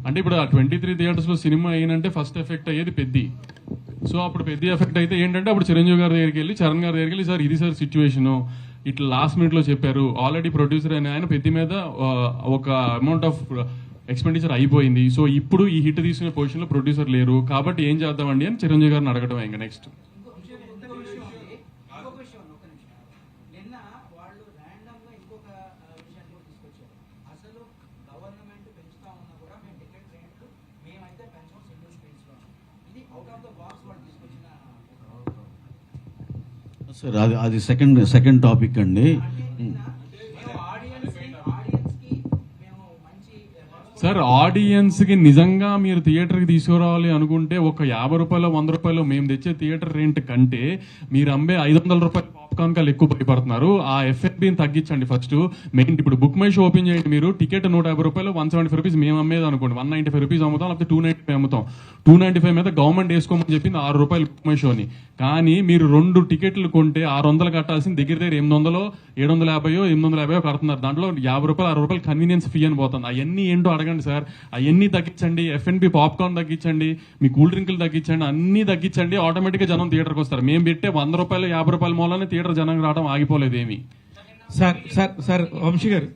అంటే ఇప్పుడు ఆ 23 థియేటర్స్ లో సినిమా అయినంటే ఫస్ట్ ఎఫెక్ట్ అయ్యేది పెద్ది. సో అప్పుడు పెద్ద ఎఫెక్ట్ అయితే ఏంటంటే అప్పుడు చిరంజీవి గారి దగ్గరికి వెళ్ళి, చరణ్ గారి దగ్గరికి వెళ్ళి, సార్ ఇది సార్ సిచ్యువేషన్, ఇట్లా లాస్ట్ మినిట్ లో చెప్పారు, ఆల్రెడీ ప్రొడ్యూసర్ అయిన ఆయన పెద్ద మీద ఒక అమౌంట్ ఆఫ్ ఎక్స్పెండిచర్ అయిపోయింది, సో ఇప్పుడు ఈ హిట్ తీసుకునే పొజిషన్ లో ప్రొడ్యూసర్ లేరు, కాబట్టి ఏం చేద్దామండి అని చిరంజీవి గారిని అడగడం ఇంకా నెక్స్ట్. సార్ అది సెకండ్ టాపిక్ అండి. సార్ ఆడియన్స్ కి నిజంగా మీరు థియేటర్ కి తీసుకురావాలి అనుకుంటే ఒక 50 రూపాయలు 100 రూపాయలు మేము తెచ్చే థియేటర్ రెంట్ కంటే మీరు అమ్మే 500 రూపాయలు పాప్కార్న్ కాలు ఎక్కువ భయపడుతున్నారు. ఆ ఎఫ్ఎఫ్బిని తగ్గించండి ఫస్ట్. మెయిన్ ఇప్పుడు బుక్ మై షో ఓపెన్ చేయండి, మీరు టికెట్ 150 రూపాయలు 175 రూపీస్ మేము అమ్మేది అనుకోండి, 195 రూపీస్ అమ్ముతాం, లేకపోతే 295 అమ్ముతాం. 295 మీద గవర్నమెంట్ వేసుకోమని చెప్పింది 6 రూపాయలు బుక్ మై షోని. కానీ మీరు 2 టికెట్లు కొంటే 600 కట్టాల్సింది దగ్గర 800, 750, 850 కడుతున్నారు. దాంట్లో 50 రూపాయలు 60 రూపాయలు కన్వీనియన్స్ ఫీ అని పోతుంది. అవన్నీ ఏంటో అడగండి సార్. అవన్నీ తగ్గించండి, ఎఫ్ఎన్బి పాప్కార్న్ తగ్గించండి, మీ కూల్ డ్రింకులు తగ్గించండి, అన్ని తగ్గించండి, ఆటోమేటిక్ గా జనం థియేటర్కి వస్తారు. మేము పెట్టే 100 రూపాయలు 50 రూపాయల మూలనే థియేటర్ జనం రావడం ఆగిపోలేదు ఏమి. సార్ వంశీ గారు